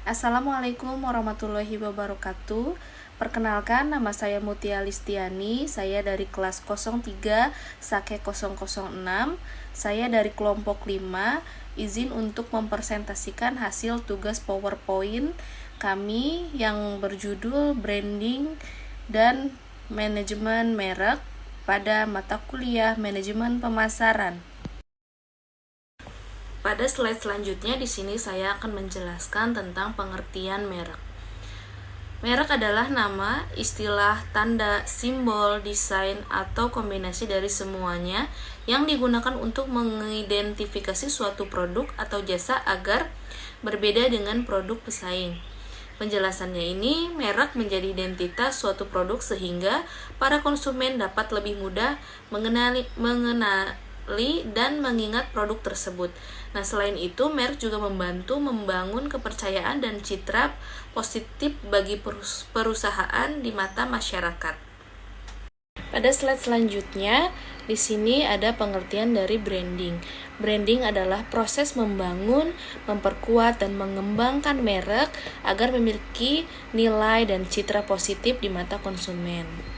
Assalamualaikum warahmatullahi wabarakatuh. Perkenalkan, nama saya Mutia Listiani. Saya dari kelas 03 Sake 006. Saya dari kelompok 5. Izin untuk mempresentasikan hasil tugas PowerPoint kami yang berjudul Branding dan Manajemen Merek pada mata kuliah Manajemen Pemasaran. Pada slide selanjutnya di sini saya akan menjelaskan tentang pengertian merek. Merek adalah nama, istilah, tanda, simbol, desain, atau kombinasi dari semuanya yang digunakan untuk mengidentifikasi suatu produk atau jasa agar berbeda dengan produk pesaing. Penjelasannya ini, merek menjadi identitas suatu produk sehingga para konsumen dapat lebih mudah mengenali dan mengingat produk tersebut. Nah, selain itu, merek juga membantu membangun kepercayaan dan citra positif bagi perusahaan di mata masyarakat. Pada slide selanjutnya, di sini ada pengertian dari branding. Branding adalah proses membangun, memperkuat, dan mengembangkan merek agar memiliki nilai dan citra positif di mata konsumen.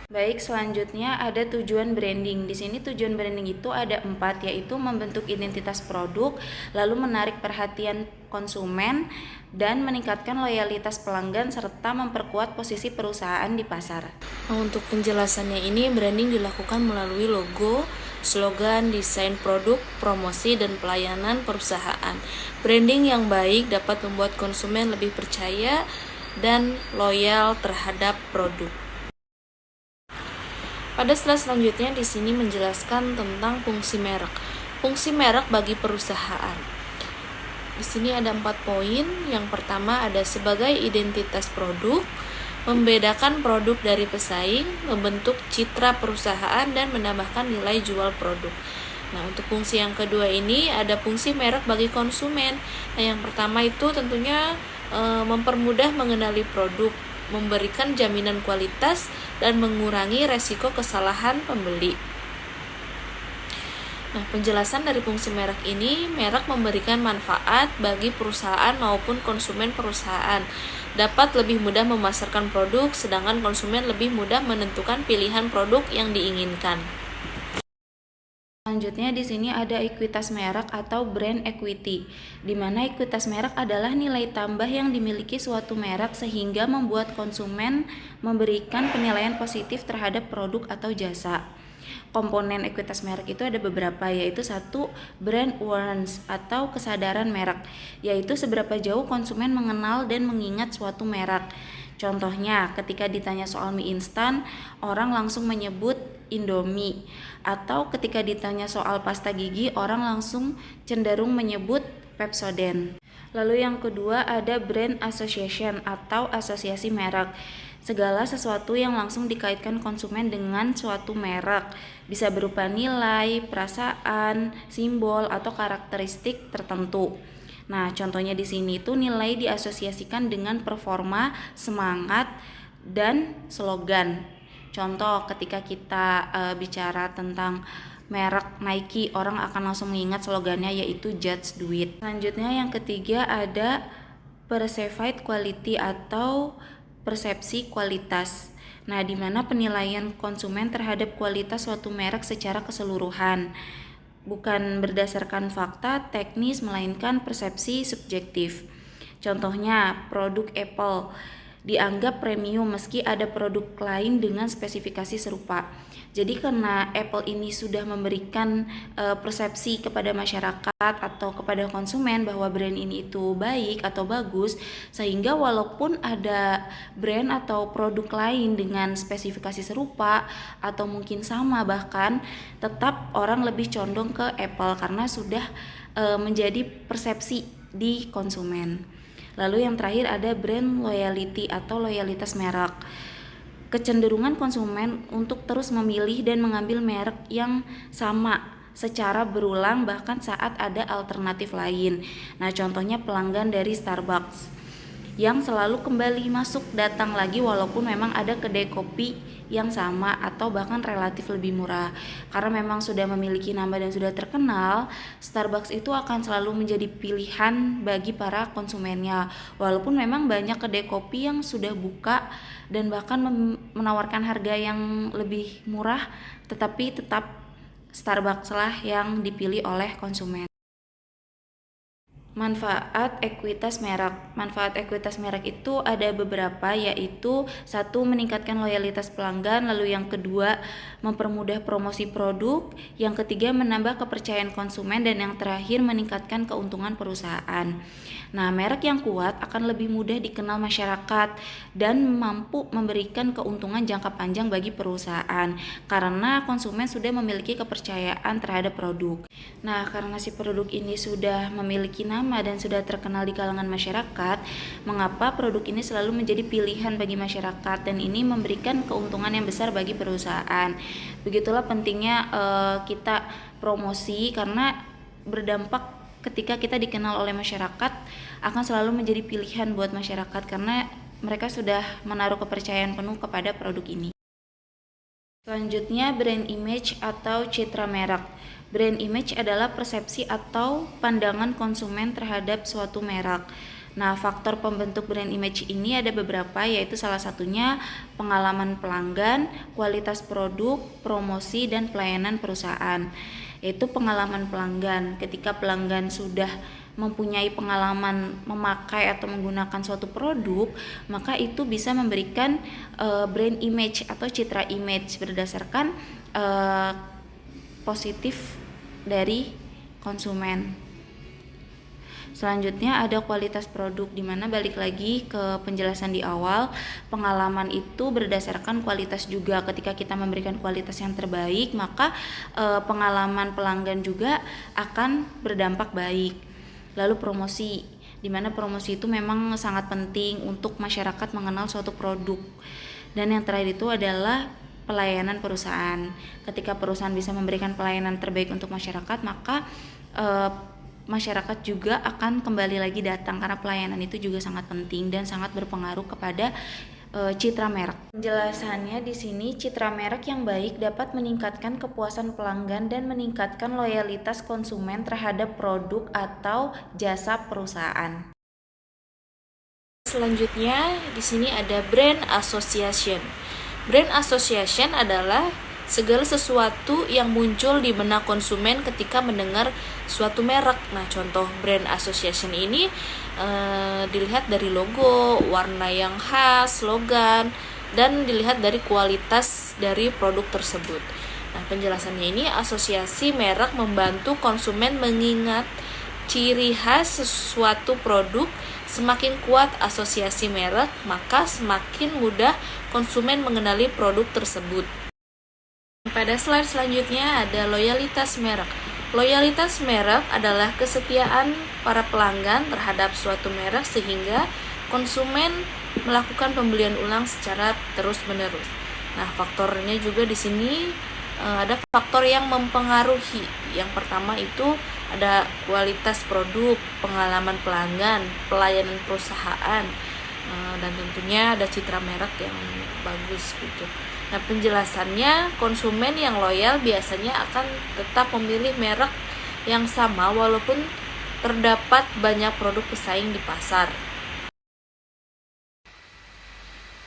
Baik, selanjutnya ada tujuan branding. Di sini tujuan branding itu ada 4, yaitu membentuk identitas produk, lalu menarik perhatian konsumen, dan meningkatkan loyalitas pelanggan, serta memperkuat posisi perusahaan di pasar. Nah, untuk penjelasannya ini, branding dilakukan melalui logo, slogan, desain produk, promosi, dan pelayanan perusahaan. Branding yang baik dapat membuat konsumen lebih percaya dan loyal terhadap produk. Pada slide selanjutnya di sini menjelaskan tentang fungsi merek. Fungsi merek bagi perusahaan. Di sini ada 4 poin. Yang pertama ada sebagai identitas produk, membedakan produk dari pesaing, membentuk citra perusahaan, dan menambahkan nilai jual produk. Nah, untuk fungsi yang kedua ini ada fungsi merek bagi konsumen. Nah, yang pertama itu tentunya mempermudah mengenali produk, memberikan jaminan kualitas, dan mengurangi resiko kesalahan pembeli. Nah, penjelasan dari fungsi merek ini, merek memberikan manfaat bagi perusahaan maupun konsumen perusahaan. Dapat lebih mudah memasarkan produk, sedangkan konsumen lebih mudah menentukan pilihan produk yang diinginkan. Selanjutnya di sini ada ekuitas merek atau brand equity, di mana ekuitas merek adalah nilai tambah yang dimiliki suatu merek sehingga membuat konsumen memberikan penilaian positif terhadap produk atau jasa. Komponen ekuitas merek itu ada beberapa, yaitu 1, brand awareness atau kesadaran merek, yaitu seberapa jauh konsumen mengenal dan mengingat suatu merek. Contohnya, ketika ditanya soal mie instan, orang langsung menyebut Indomie. Atau ketika ditanya soal pasta gigi, orang langsung cenderung menyebut Pepsodent. Lalu yang kedua ada brand association atau asosiasi merek. Segala sesuatu yang langsung dikaitkan konsumen dengan suatu merek. Bisa berupa nilai, perasaan, simbol, atau karakteristik tertentu. Nah, contohnya di sini itu nilai diasosiasikan dengan performa, semangat, dan slogan. Contoh, ketika kita bicara tentang merek Nike, orang akan langsung mengingat slogannya yaitu Just Do It. Selanjutnya yang ketiga ada perceived quality atau persepsi kualitas. Nah, di mana penilaian konsumen terhadap kualitas suatu merek secara keseluruhan, bukan berdasarkan fakta teknis melainkan persepsi subjektif. Contohnya, produk Apple dianggap premium meski ada produk lain dengan spesifikasi serupa. Jadi karena Apple ini sudah memberikan persepsi kepada masyarakat atau kepada konsumen bahwa brand ini itu baik atau bagus, sehingga walaupun ada brand atau produk lain dengan spesifikasi serupa atau mungkin sama bahkan, tetap orang lebih condong ke Apple karena sudah menjadi persepsi di konsumen. Lalu yang terakhir ada brand loyalty atau loyalitas merek. Kecenderungan konsumen untuk terus memilih dan mengambil merek yang sama secara berulang bahkan saat ada alternatif lain. Nah, contohnya pelanggan dari Starbucks. yang selalu kembali masuk datang lagi walaupun memang ada kedai kopi yang sama atau bahkan relatif lebih murah. Karena memang sudah memiliki nama dan sudah terkenal, Starbucks itu akan selalu menjadi pilihan bagi para konsumennya. Walaupun memang banyak kedai kopi yang sudah buka dan bahkan menawarkan harga yang lebih murah, tetapi tetap Starbucks lah yang dipilih oleh konsumen. Manfaat ekuitas merek. Manfaat ekuitas merek itu ada beberapa, yaitu satu, meningkatkan loyalitas pelanggan, lalu yang kedua, mempermudah promosi produk, yang ketiga, menambah kepercayaan konsumen, dan yang terakhir, meningkatkan keuntungan perusahaan. Nah, merek yang kuat akan lebih mudah dikenal masyarakat dan mampu memberikan keuntungan jangka panjang bagi perusahaan karena konsumen sudah memiliki kepercayaan terhadap produk. Nah, karena si produk ini sudah memiliki nama dan sudah terkenal di kalangan masyarakat, mengapa produk ini selalu menjadi pilihan bagi masyarakat dan ini memberikan keuntungan yang besar bagi perusahaan. Begitulah pentingnya kita promosi, karena berdampak ketika kita dikenal oleh masyarakat akan selalu menjadi pilihan buat masyarakat karena mereka sudah menaruh kepercayaan penuh kepada produk ini. Selanjutnya, brand image atau citra merek. Brand image adalah persepsi atau pandangan konsumen terhadap suatu merek. Nah, faktor pembentuk brand image ini ada beberapa, yaitu salah satunya pengalaman pelanggan, kualitas produk, promosi, dan pelayanan perusahaan. Yaitu pengalaman pelanggan, ketika pelanggan sudah mempunyai pengalaman memakai atau menggunakan suatu produk, maka itu bisa memberikan brand image atau citra image berdasarkan positif dari konsumen. Selanjutnya ada kualitas produk, dimana balik lagi ke penjelasan di awal, pengalaman itu berdasarkan kualitas juga. Ketika kita memberikan kualitas yang terbaik, maka pengalaman pelanggan juga akan berdampak baik. Lalu promosi, dimana promosi itu memang sangat penting untuk masyarakat mengenal suatu produk. Dan yang terakhir itu adalah pelayanan perusahaan. Ketika perusahaan bisa memberikan pelayanan terbaik untuk masyarakat, maka masyarakat juga akan kembali lagi datang karena pelayanan itu juga sangat penting dan sangat berpengaruh kepada citra merek. Penjelasannya di sini, citra merek yang baik dapat meningkatkan kepuasan pelanggan dan meningkatkan loyalitas konsumen terhadap produk atau jasa perusahaan. Selanjutnya di sini ada brand association. Brand association adalah segala sesuatu yang muncul di benak konsumen ketika mendengar suatu merek. Nah, contoh brand association ini dilihat dari logo, warna yang khas, slogan, dan dilihat dari kualitas dari produk tersebut. Nah, penjelasannya ini, asosiasi merek membantu konsumen mengingat ciri khas sesuatu produk. Semakin kuat asosiasi merek, maka semakin mudah konsumen mengenali produk tersebut. Pada slide selanjutnya ada loyalitas merek. Loyalitas merek adalah kesetiaan para pelanggan terhadap suatu merek sehingga konsumen melakukan pembelian ulang secara terus-menerus. Nah, faktornya juga di sini ada faktor yang mempengaruhi. Yang pertama itu ada kualitas produk, pengalaman pelanggan, pelayanan perusahaan, dan tentunya ada citra merek yang bagus gitu. Nah, penjelasannya, konsumen yang loyal biasanya akan tetap memilih merek yang sama walaupun terdapat banyak produk pesaing di pasar.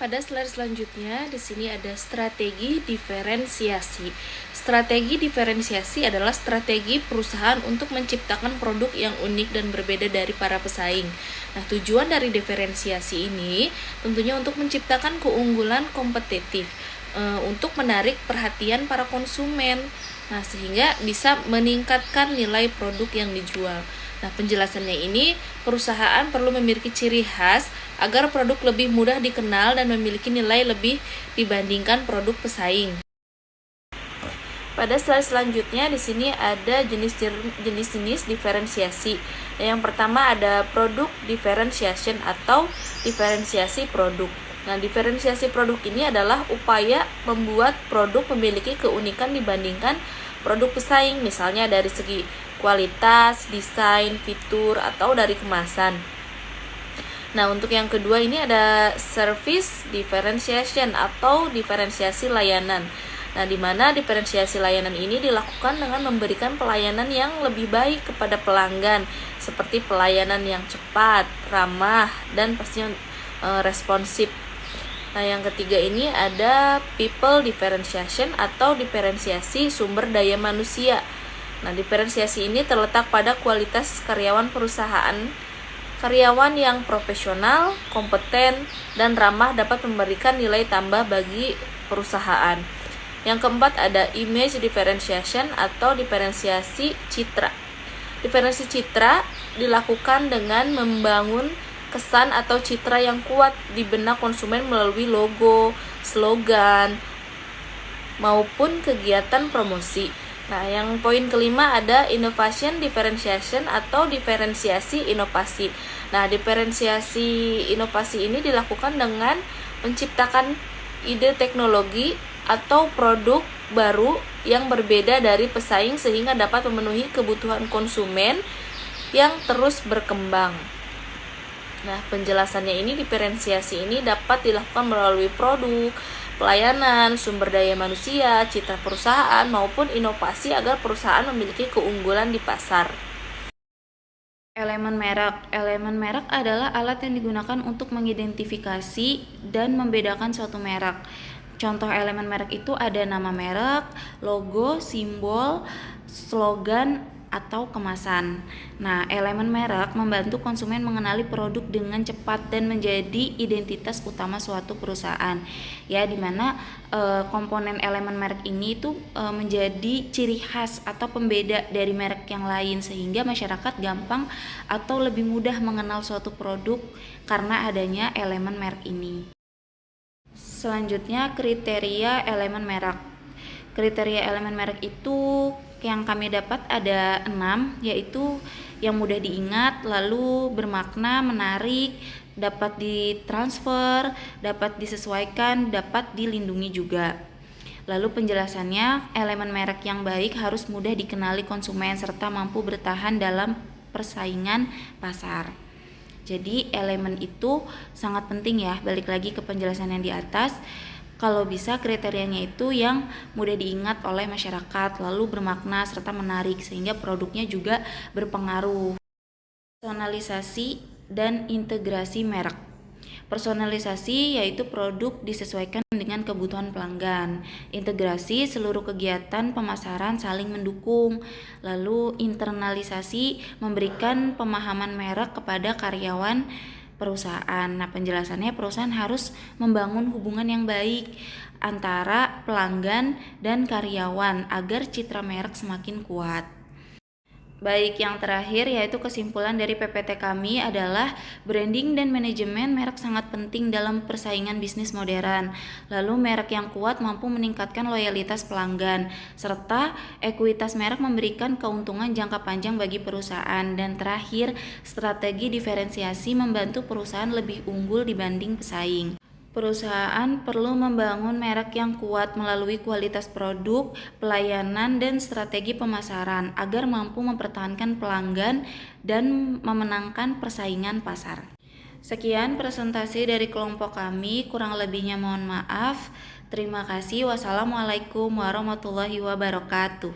Pada slide selanjutnya, di sini ada strategi diferensiasi. Strategi diferensiasi adalah strategi perusahaan untuk menciptakan produk yang unik dan berbeda dari para pesaing. Nah, tujuan dari diferensiasi ini tentunya untuk menciptakan keunggulan kompetitif, untuk menarik perhatian para konsumen. Nah, sehingga bisa meningkatkan nilai produk yang dijual. Nah, penjelasannya ini, perusahaan perlu memiliki ciri khas agar produk lebih mudah dikenal dan memiliki nilai lebih dibandingkan produk pesaing. Pada slide selanjutnya di sini ada jenis-jenis diferensiasi. Yang pertama ada produk differentiation atau diferensiasi produk. Nah, diferensiasi produk ini adalah upaya membuat produk memiliki keunikan dibandingkan produk pesaing, misalnya dari segi kualitas, desain, fitur, atau dari kemasan. Nah, untuk yang kedua ini ada service differentiation atau diferensiasi layanan. Nah, di mana diferensiasi layanan ini dilakukan dengan memberikan pelayanan yang lebih baik kepada pelanggan, seperti pelayanan yang cepat, ramah, dan pastinya responsif. Nah, yang ketiga ini ada people differentiation atau diferensiasi sumber daya manusia. Nah, diferensiasi ini terletak pada kualitas karyawan perusahaan. Karyawan yang profesional, kompeten, dan ramah dapat memberikan nilai tambah bagi perusahaan. Yang keempat ada image differentiation atau diferensiasi citra. Diferensiasi citra dilakukan dengan membangun kesan atau citra yang kuat di benak konsumen melalui logo, slogan, maupun kegiatan promosi. Nah, yang poin kelima ada innovation differentiation atau diferensiasi inovasi. Nah, diferensiasi inovasi ini dilakukan dengan menciptakan ide teknologi atau produk baru yang berbeda dari pesaing sehingga dapat memenuhi kebutuhan konsumen yang terus berkembang. Nah, penjelasannya ini diferensiasi ini dapat dilakukan melalui produk, pelayanan, sumber daya manusia, citra perusahaan, maupun inovasi agar perusahaan memiliki keunggulan di pasar. Elemen merek. Elemen merek adalah alat yang digunakan untuk mengidentifikasi dan membedakan suatu merek. Contoh elemen merek itu ada nama merek, logo, simbol, slogan, atau kemasan. Nah, elemen merek membantu konsumen mengenali produk dengan cepat dan menjadi identitas utama suatu perusahaan. Ya, dimana komponen elemen merek ini itu menjadi ciri khas atau pembeda dari merek yang lain sehingga masyarakat gampang atau lebih mudah mengenal suatu produk karena adanya elemen merek ini. Selanjutnya kriteria elemen merek. Kriteria elemen merek itu yang kami dapat ada 6, yaitu yang mudah diingat, lalu bermakna, menarik, dapat ditransfer, dapat disesuaikan, dapat dilindungi juga. Lalu penjelasannya, elemen merek yang baik harus mudah dikenali konsumen serta mampu bertahan dalam persaingan pasar. Jadi elemen itu sangat penting ya, balik lagi ke penjelasan yang di atas. Kalau bisa kriterianya itu yang mudah diingat oleh masyarakat, lalu bermakna serta menarik sehingga produknya juga berpengaruh. Personalisasi dan integrasi merek. Personalisasi yaitu produk disesuaikan dengan kebutuhan pelanggan. Integrasi seluruh kegiatan pemasaran saling mendukung. Lalu internalisasi memberikan pemahaman merek kepada karyawan perusahaan. Nah, penjelasannya perusahaan harus membangun hubungan yang baik antara pelanggan dan karyawan agar citra merek semakin kuat. Baik, yang terakhir yaitu kesimpulan dari PPT kami adalah branding dan manajemen merek sangat penting dalam persaingan bisnis modern. Lalu merek yang kuat mampu meningkatkan loyalitas pelanggan, serta ekuitas merek memberikan keuntungan jangka panjang bagi perusahaan. Dan terakhir, strategi diferensiasi membantu perusahaan lebih unggul dibanding pesaing. Perusahaan perlu membangun merek yang kuat melalui kualitas produk, pelayanan, dan strategi pemasaran agar mampu mempertahankan pelanggan dan memenangkan persaingan pasar. Sekian presentasi dari kelompok kami, kurang lebihnya mohon maaf. Terima kasih. Wassalamualaikum warahmatullahi wabarakatuh.